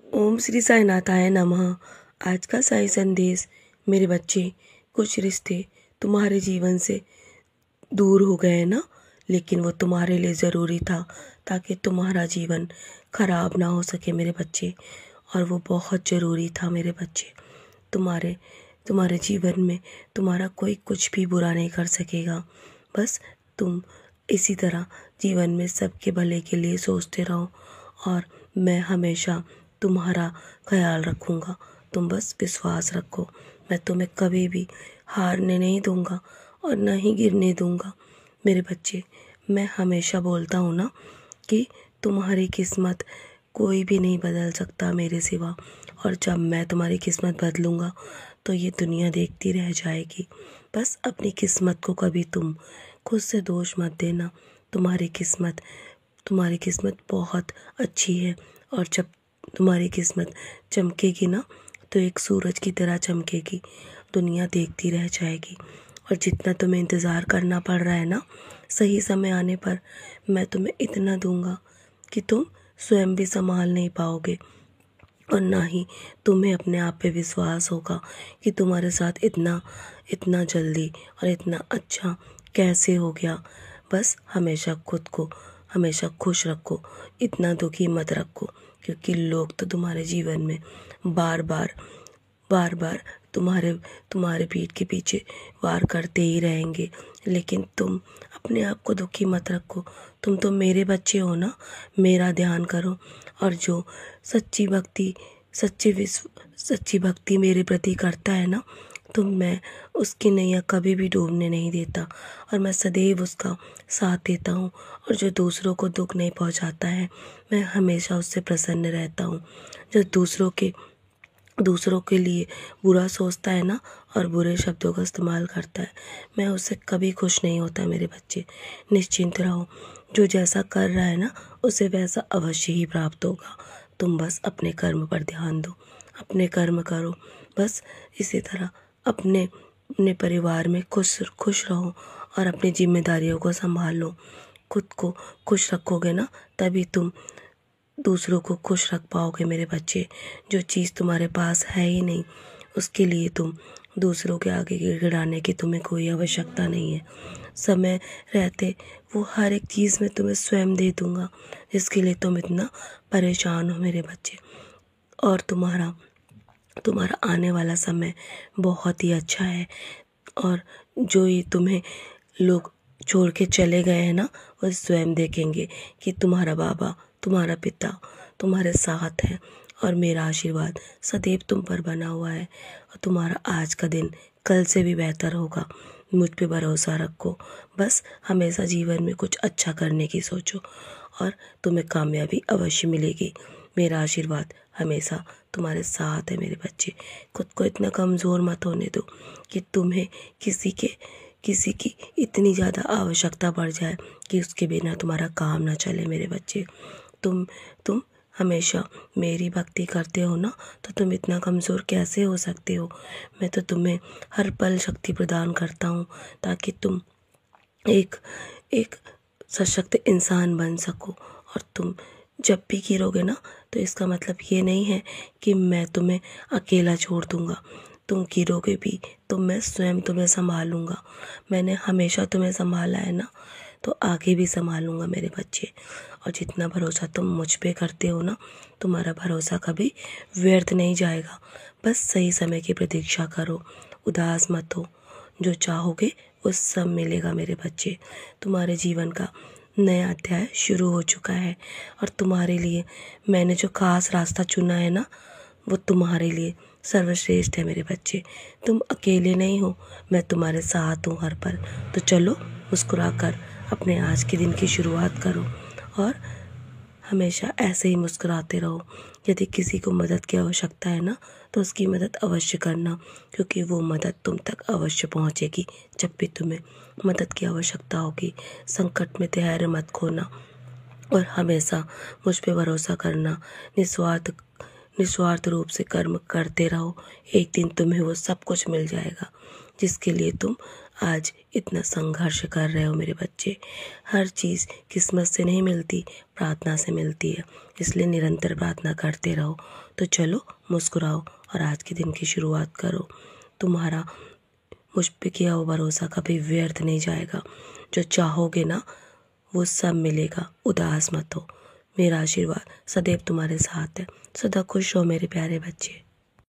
ओम श्री साईनाथाय नमः। आज का साई संदेश। मेरे बच्चे, कुछ रिश्ते तुम्हारे जीवन से दूर हो गए ना, लेकिन वो तुम्हारे लिए ज़रूरी था ताकि तुम्हारा जीवन खराब ना हो सके मेरे बच्चे। और वो बहुत ज़रूरी था मेरे बच्चे। तुम्हारे तुम्हारे जीवन में तुम्हारा कोई कुछ भी बुरा नहीं कर सकेगा। बस तुम इसी तरह जीवन में सबके भले के लिए सोचते रहो और मैं हमेशा तुम्हारा ख्याल रखूँगा। तुम बस विश्वास रखो। मैं तुम्हें कभी भी हारने नहीं दूँगा और न ही गिरने दूँगा मेरे बच्चे। मैं हमेशा बोलता हूँ ना कि तुम्हारी किस्मत कोई भी नहीं बदल सकता मेरे सिवा। और जब मैं तुम्हारी किस्मत बदलूँगा तो ये दुनिया देखती रह जाएगी। बस अपनी किस्मत को कभी तुम खुद से दोष मत देना। तुम्हारी किस्मत बहुत अच्छी है। और जब तुम्हारी किस्मत चमकेगी ना तो एक सूरज की तरह चमकेगी। दुनिया देखती रह जाएगी। और जितना तुम्हें इंतज़ार करना पड़ रहा है ना, सही समय आने पर मैं तुम्हें इतना दूंगा कि तुम स्वयं भी संभाल नहीं पाओगे। और ना ही तुम्हें अपने आप पे विश्वास होगा कि तुम्हारे साथ इतना इतना जल्दी और इतना अच्छा कैसे हो गया। बस हमेशा खुद को हमेशा खुश रखो, इतना दुखी मत रखो, क्योंकि लोग तो तुम्हारे जीवन में बार बार तुम्हारे पीठ के पीछे वार करते ही रहेंगे। लेकिन तुम अपने आप को दुखी मत रखो। तुम तो मेरे बच्चे हो ना, मेरा ध्यान करो। और जो सच्ची भक्ति मेरे प्रति करता है ना, तो मैं उसकी नैया कभी भी डूबने नहीं देता और मैं सदैव उसका साथ देता हूँ। और जो दूसरों को दुख नहीं पहुँचाता है, मैं हमेशा उससे प्रसन्न रहता हूँ। जो दूसरों के लिए बुरा सोचता है ना और बुरे शब्दों का इस्तेमाल करता है, मैं उससे कभी खुश नहीं होता मेरे बच्चे। निश्चिंत रहो, जो जैसा कर रहा है ना उसे वैसा अवश्य ही प्राप्त होगा। तुम बस अपने कर्म पर ध्यान दो, अपने कर्म करो। बस इसी तरह अपने अपने परिवार में खुश रहो और अपनी जिम्मेदारियों को संभाल लो। खुद को खुश रखोगे ना, तभी तुम दूसरों को खुश रख पाओगे मेरे बच्चे। जो चीज़ तुम्हारे पास है ही नहीं, उसके लिए तुम दूसरों के आगे गिड़गिड़ाने की तुम्हें कोई आवश्यकता नहीं है। समय रहते वो हर एक चीज़ मैं तुम्हें स्वयं दे दूँगा, जिसके लिए तुम इतना परेशान हो मेरे बच्चे। और तुम्हारा आने वाला समय बहुत ही अच्छा है। और जो ये तुम्हें लोग छोड़ के चले गए हैं ना, वो स्वयं देखेंगे कि तुम्हारा बाबा, तुम्हारा पिता तुम्हारे साथ है। और मेरा आशीर्वाद सदैव तुम पर बना हुआ है। और तुम्हारा आज का दिन कल से भी बेहतर होगा। मुझ पे भरोसा रखो। बस हमेशा जीवन में कुछ अच्छा करने की सोचो और तुम्हें कामयाबी अवश्य मिलेगी। मेरा आशीर्वाद हमेशा तुम्हारे साथ है मेरे बच्चे। खुद को इतना कमज़ोर मत होने दो कि तुम्हें किसी की इतनी ज़्यादा आवश्यकता पड़ जाए कि उसके बिना तुम्हारा काम ना चले मेरे बच्चे। तुम हमेशा मेरी भक्ति करते हो ना, तो तुम इतना कमज़ोर कैसे हो सकते हो। मैं तो तुम्हें हर पल शक्ति प्रदान करता हूँ ताकि तुम एक एक सशक्त इंसान बन सको। और तुम जब भी गिरोगे ना, तो इसका मतलब ये नहीं है कि मैं तुम्हें अकेला छोड़ दूँगा। तुम गिरोगे भी तो मैं स्वयं तुम्हें संभालूँगा। मैंने हमेशा तुम्हें संभाला है ना, तो आगे भी संभालूँगा मेरे बच्चे। और जितना भरोसा तुम मुझ पे करते हो ना, तुम्हारा भरोसा कभी व्यर्थ नहीं जाएगा। बस सही समय की प्रतीक्षा करो, उदास मत हो। जो चाहोगे वो सब मिलेगा मेरे बच्चे। तुम्हारे जीवन का नया अध्याय शुरू हो चुका है और तुम्हारे लिए मैंने जो खास रास्ता चुना है ना, वो तुम्हारे लिए सर्वश्रेष्ठ है मेरे बच्चे। तुम अकेले नहीं हो, मैं तुम्हारे साथ हूँ हर पल। तो चलो मुस्कुरा कर अपने आज के दिन की शुरुआत करो और हमेशा ऐसे ही मुस्कुराते रहो। यदि किसी को मदद की आवश्यकता है ना, तो उसकी मदद अवश्य करना, क्योंकि वो मदद तुम तक अवश्य पहुंचेगी। जब भी तुम्हें मदद की आवश्यकता होगी, संकट में धैर्य मत खोना और हमेशा मुझ पे भरोसा करना। निस्वार्थ रूप से कर्म करते रहो। एक दिन तुम्हें वो सब कुछ मिल जाएगा जिसके लिए तुम आज इतना संघर्ष कर रहे हो मेरे बच्चे। हर चीज़ किस्मत से नहीं मिलती, प्रार्थना से मिलती है, इसलिए निरंतर प्रार्थना करते रहो। तो चलो मुस्कुराओ और आज के दिन की शुरुआत करो। तुम्हारा मुझ पे किया हुआ भरोसा कभी व्यर्थ नहीं जाएगा। जो चाहोगे ना वो सब मिलेगा, उदास मत हो। मेरा आशीर्वाद सदैव तुम्हारे साथ है। सदा खुश हो मेरे प्यारे बच्चे।